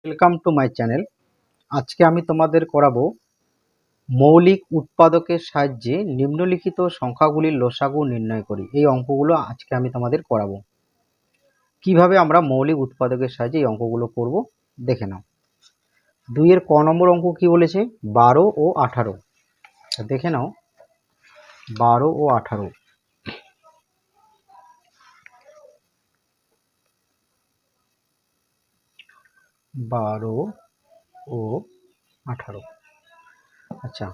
Welcome to my channel. আজকে আমি তোমাদের করাবো মৌলিক উৎপাদকের সাহায্যে নিম্নলিখিত সংখ্যাগুলির লসাগু নির্ণয় করি। এই অঙ্কগুলো আজকে আমি তোমাদের করাবো। কিভাবে আমরা মৌলিক উৎপাদকের সাহায্যে এই অঙ্কগুলো করব দেখে নাও। 2 এর ক নম্বর অঙ্ক কি বলেছে? 12 ও 18। দেখে নাও 12 ও 18। 12 ও 18। আচ্ছা,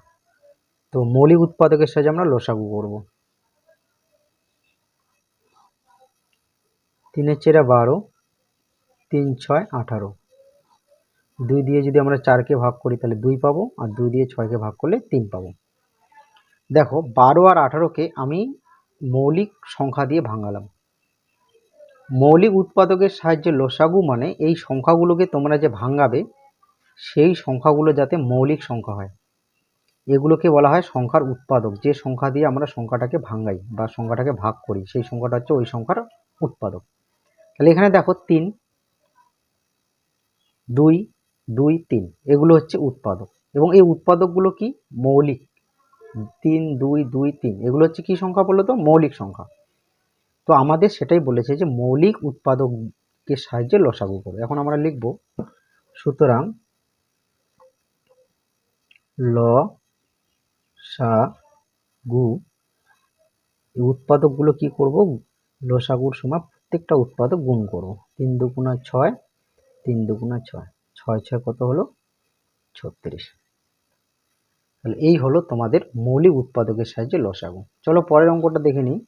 তো মৌলিক উৎপাদকের সাহায্যে আমরা লসাগু করব। 3 এর 4 12, 3 6 18। 2 দিয়ে যদি আমরা 4কে ভাগ করি তাহলে 2 পাবো, আর 2 দিয়ে 6কে ভাগ করলে 3 পাবো। দেখো 12 আর 18কে আমি মৌলিক সংখ্যা দিয়ে ভাঙালাম। মৌলিক উৎপাদকের সাহায্যে লসাগু মানে এই সংখ্যাগুলোকে তোমরা যে ভাঙাবে সেই সংখ্যাগুলো যাতে মৌলিক সংখ্যা হয়, এগুলোকে বলা হয় সংখ্যার উৎপাদক। যে সংখ্যা দিয়ে আমরা সংখ্যাটাকে ভাঙাই বা সংখ্যাটাকে ভাগ করি সেই সংখ্যাটা হচ্ছে ওই সংখ্যার উৎপাদক। তাহলে এখানে দেখো 3 2 2 3 এগুলো হচ্ছে উৎপাদক, এবং এই উৎপাদকগুলো কি মৌলিক। 3 2 2 3 এগুলো হচ্ছে কি সংখ্যা বলো তো? মৌলিক সংখ্যা। তো আমাদের সেটাই বলেছে যে মৌলিক উৎপাদকের সাহায্যে লসাগু করো। এখন আমরা লিখব, সুতরাং লসাগু এই উৎপাদকগুলো কি করব? লসাগুর সময় প্রত্যেকটা উৎপাদক গুণ করব। 3 দুগুণা 6, 3 দুগুণা 6, 6 6 কত হলো? 36। তাহলে এই হলো তোমাদের মৌলিক উৎপাদকের সাহায্যে লসাগু। চলো পরের অঙ্কটা দেখে নিই।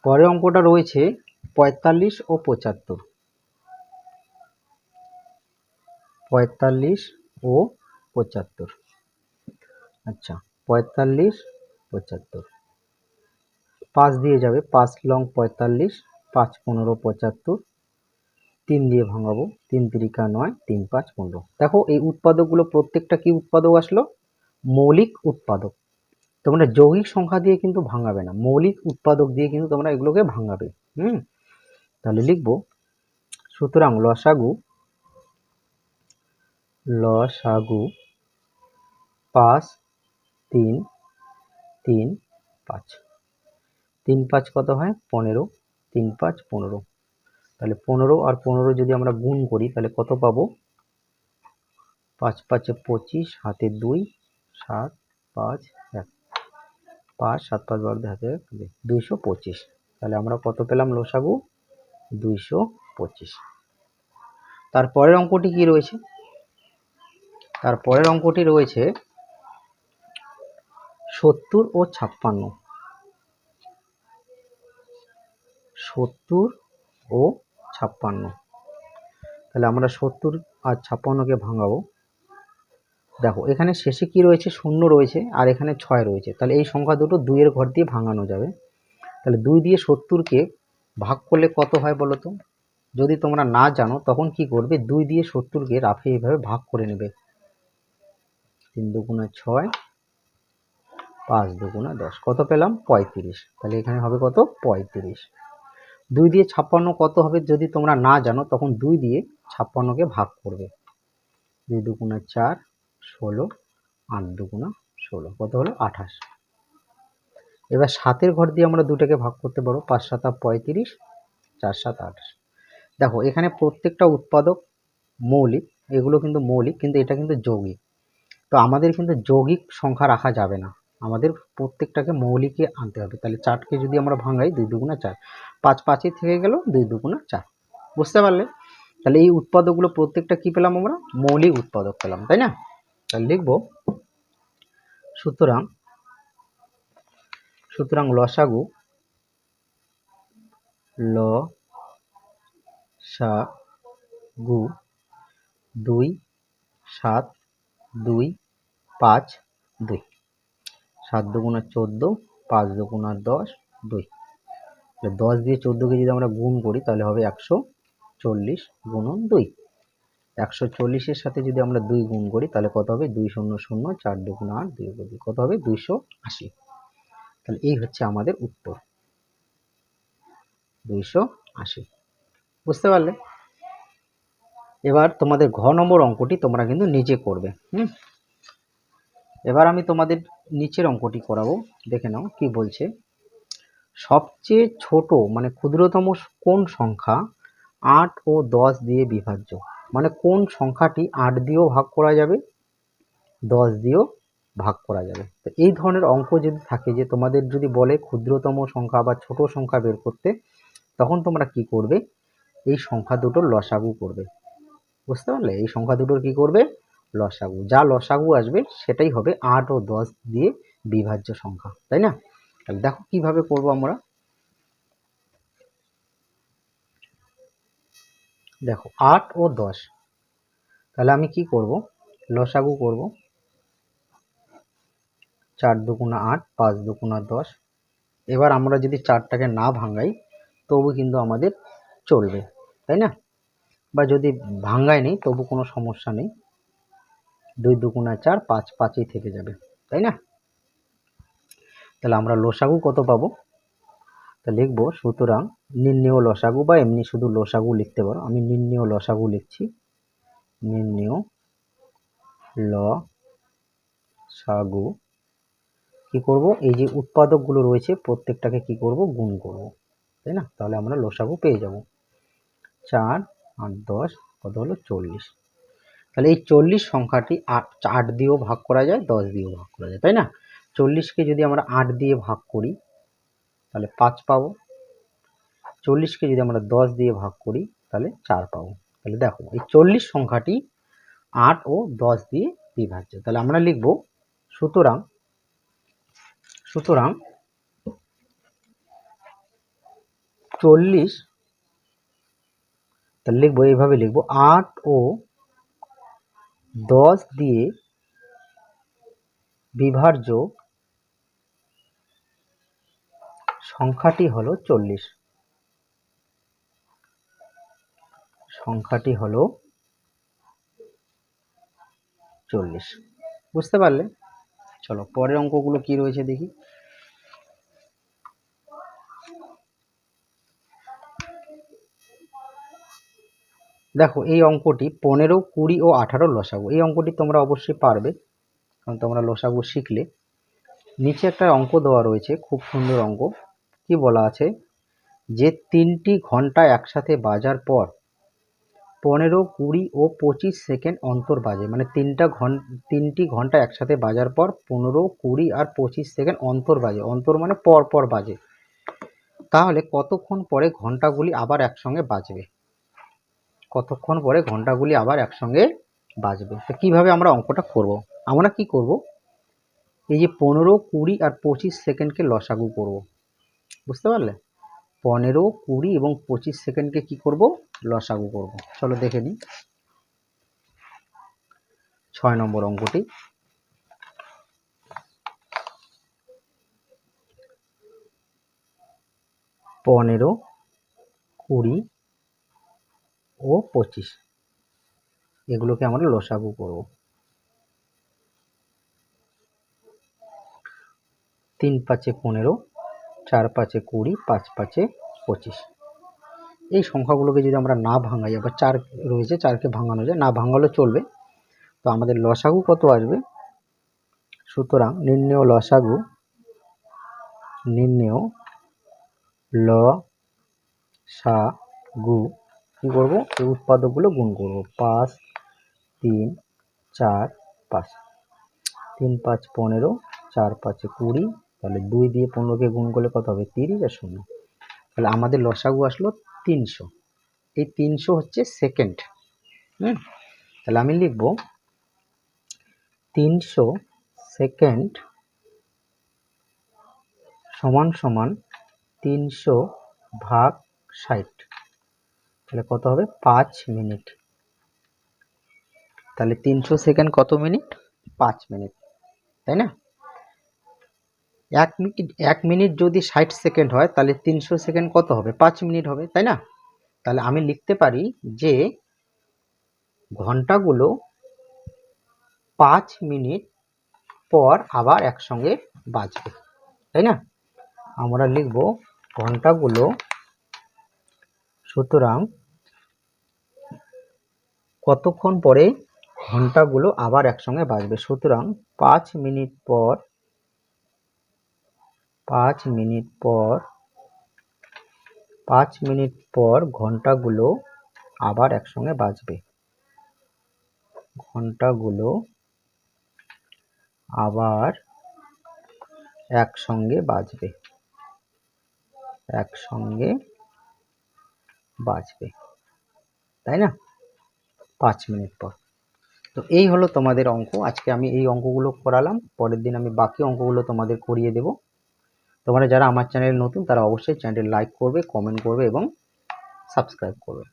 পরের অঙ্কটা রয়েছে 45 ও 75। 45 ও 75। আচ্ছা, 45 75 5 দিয়ে যাবে, 5 লং 45, 5 15 75। 3 দিয়ে ভাঙাবো, 3 তিরিকা 9, 3 5 15। দেখো এই উৎপাদকগুলো প্রত্যেকটা কি উৎপাদক আসলো? মৌলিক উৎপাদক। তোমরা যৌগিক সংখ্যা দিয়ে কিন্তু ভাঙাবে না, মৌলিক উৎপাদক দিয়ে কিন্তু তোমরা এগুলোকে ভাঙাবে। তাহলে লিখবো, সুতরাং লসাগু 5 3 3 5। 3 5 কত হয়? 15। 3 5 15। তাহলে 15 আর 15 যদি আমরা গুণ করি তাহলে কত পাবো? 5 5 25, হাতে 2, 7 5 1, 5 7 5 12 হাতে 225। তাহলে আমরা কত পেলাম লসাগু? 225। তারপরের অঙ্কটি কি রয়েছে? তারপরের অঙ্কটি রয়েছে 70 ও 56। 70 ও 56। তাহলে আমরা 70 আর 56কে ভাঙাবো। দেখো এখানে শেষে কি রয়েছে? 0 রয়েছে, আর এখানে 6 রয়েছে। তাহলে এই সংখ্যা দুটো 2 এর ঘর দিয়ে ভাঙানো যাবে। তাহলে 2 দিয়ে 70কে ভাগ করলে কত হয় বলো তো? যদি তোমরা না জানো তখন কি করবে? 2 দিয়ে 70কে রাফে এইভাবে ভাগ করে নেবে। 3 দুগুণা 6, 5 দুগুণা 10। কত পেলাম? 35। তাহলে এখানে হবে কত? 35। 2 দিয়ে 56 কত হবে যদি তোমরা না জানো তখন 2 দিয়ে 56কে ভাগ করবে। 2 দুগুণা 4, 16, 8 দুগুণা 16, কত হলো? 28। এবার 7-এর ঘর দিয়ে আমরা দুটাকে ভাগ করতে পারো। 5 7 35, 4 7 28। দেখো এখানে প্রত্যেকটা উৎপাদক মৌলিক, এগুলো কিন্তু মৌলিক, কিন্তু এটা কিন্তু যৌগিক। তো আমাদের কিন্তু যৌগিক সংখ্যা রাখা যাবে না, আমাদের প্রত্যেকটাকে মৌলিকে আনতে হবে। তাহলে 4কে যদি আমরা ভাঙাই, 2 দুগুণা 4, 5 5ই থেকে গেল, 2 দুগুণা 4। বুঝতে পারলে? তাহলে এই উৎপাদকগুলো প্রত্যেকটা কি পেলাম? আমরা মৌলিক উৎপাদক পেলাম, তাই না? তাহলে লিখবো, সুতরাং লসাগু 2 7 2 5 2। 7 দুগুণা 14, 5 দুগুণা 10, 2। 10 দিয়ে 14কে যদি আমরা গুণ করি তাহলে হবে 140 গুণন 2। 140-এর সাথে যদি আমরা 2 গুণ করি তাহলে কত হবে? 2 0 0, 4 দুগুণা 8, 2 2, কত হবে? 280। তাহলে এই হচ্ছে আমাদের উত্তর, 280। বুঝতে পারলে? এবার তোমাদের ঘ নম্বর অঙ্কটি তোমরা কিন্তু নিজে করবে। এবার আমি তোমাদের নিচের অঙ্কটি করাবো, দেখে নাও কি বলছে। সবচেয়ে ছোট মানে ক্ষুদ্রতম কোন সংখ্যা 8 ও 10 দিয়ে বিভাজ্য? মানে কোন সংখ্যাটি 8 দিয়েও ভাগ করা যাবে, 10 দিয়েও ভাগ করা যাবে। তো এই ধরনের অঙ্ক যদি থাকে, যে তোমাদের যদি বলে ক্ষুদ্রতম সংখ্যা বা ছোট সংখ্যা বের করতে, তখন তোমরা কি করবে, এই সংখ্যা দুটোর লসাগু করবে। বুঝতে পারলে? এই সংখ্যা দুটোর কি করবে, লসাগু। যা লসাগু আসবে সেটাই হবে 8 ও 10 দিয়ে বিভাজ্য সংখ্যা, তাই না? তাহলে দেখো কিভাবে করব আমরা। দেখো 8 ও 10, তাহলে আমি কি করব, লসাগু করব। 4 দুগুণা 8, 5 দুগুণা 10। এবার আমরা যদি 4টাকে না ভাঙাই তবু কিন্তু আমাদের চলবে, তাই না? বা যদি ভাঙাই নেই তবু কোনো সমস্যা নেই। 2 দুগুণা 4, 5, 5ই থেকে যাবে, তাই না? তাহলে আমরা লসাগু কত পাবো, তা লিখবো, সুতরাং নির্ণেয় লসাগু, বা এমনি শুধু লসাগু লিখতে পারো। আমি নির্ণেয় লসাগু লিখছি। নির্ণেয় লসাগু কি করব, এই যে উৎপাদকগুলো রয়েছে প্রত্যেকটাকে কি করব, গুণ করব, তাই না? তাহলে আমরা লসাগু পেয়ে যাব। 4 আর 10 কত হলো, 40। তাহলে এই 40 সংখ্যাটি 8 দিয়েও ভাগ করা যায়, 10 দিয়েও ভাগ করা যায়, তাই না? 40কে যদি আমরা 8 দিয়ে ভাগ করি তাহলে 5 পাবো। 40কে যদি আমরা 10 দিয়ে ভাগ করি তাহলে 4 পাবো। তাহলে দেখো এই 40 সংখ্যাটি 8 ও 10 দিয়ে বিভাজ্য। তাহলে আমরা লিখব, সুতরাং 40, তাহলে লিখবো এইভাবে লিখবো, 8 ও 10 দিয়ে বিভাজ্য সংখ্যাটি হলো 40। সংখ্যাটি হলো 40। বুঝতে পারলে? চলো পরের অঙ্কগুলো কি রয়েছে দেখি। দেখো এই অঙ্কটি 15, 20 ও 18 লসাগু। এই অঙ্কটি তোমরা অবশ্যই পারবে, কারণ তোমরা লসাগু শিখলে। নিচে একটা অঙ্ক দেওয়া রয়েছে, খুব সুন্দর অঙ্ক। কি বলা আছে, যে 3টি ঘন্টা একসাথে বাজার পর 15, 20 ও 25 সেকেন্ড অন্তর বাজে। মানে 3টি ঘন্টা একসাথে বাজার পর 15, 20 আর 25 সেকেন্ড অন্তর বাজে। অন্তর মানে পর পর বাজে। তাহলে কতক্ষণ পরে ঘন্টাগুলি আবার একসঙ্গে বাজবে? কতক্ষণ পরে ঘন্টাগুলি আবার একসঙ্গে বাজবে? তো কিভাবে আমরা অঙ্কটা করব? আমরা কি করব, এই যে 15, 20 আর 25 সেকেন্ডকে লসাগু করব। বুঝতে পারলে? 15, 20 এবং 25 সেকেন্ডকে কি করব, লসাগু করব। চলো দেখে নিই 6 নম্বর অঙ্কটি। 15, 20 ও 25 এগুলোকে আমরা লসাগু করব। 3 5 15, 4 5 20, 5 5 25। এই সংখ্যাগুলোকে যদি আমরা না ভাঙাই, আবার 4 রয়েছে, 4কে ভাঙানো যায়, না ভাঙালেও চলবে। তো আমাদের লসাগু কত আসবে, সুতরাং নির্ণেয় লসাগু, নির্ণেয় লসাগু কি করব, এই উৎপাদকগুলো গুণ করব। 5, 3, 4, 5। 3 5 15, 4 5 20, তাহলে 2 দিয়ে 15কে গুণ করলে কত হবে, 30 আর 0। তাহলে আমাদের লসাগু আসলো 300। এই 300 হচ্ছে সেকেন্ড। তাহলে আমি লিখব 300 সেকেন্ড সমান সমান 300 ভাগ 60। তাহলে কত হবে, 5 মিনিট। তাহলে 300 সেকেন্ড কত মিনিট, 5 মিনিট, তাই না? 1 মিনিট যদি 60 সেকেন্ড হয় তাহলে 300 সেকেন্ড কত হবে, 5 মিনিট হবে, তাই না? তাহলে আমি লিখতে পারি যে ঘন্টাগুলো 5 মিনিট পর আবার একসঙ্গে বাজবে, তাই না? আমরা লিখব ঘন্টাগুলো, সুতরাং কতক্ষণ পরে ঘন্টাগুলো আবার একসঙ্গে বাজবে। সুতরাং 5 মিনিট পর 5 মিনিট পর 5 মিনিট পর ঘন্টাগুলো আবার একসঙ্গে বাজবে। ঘন্টাগুলো আবার একসঙ্গে বাজবে। একসঙ্গে বাজবে, তাই না? 5 মিনিট পর। তো এই হলো তোমাদের অঙ্ক। আজকে আমি এই অঙ্কগুলো করালাম, পরের দিন আমি বাকি অঙ্কগুলো তোমাদের করিয়ে দেব। তোমরা যারা আমার চ্যানেলে নতুন তারা অবশ্যই চ্যানেলটি লাইক করবে, কমেন্ট করবে এবং সাবস্ক্রাইব করবে।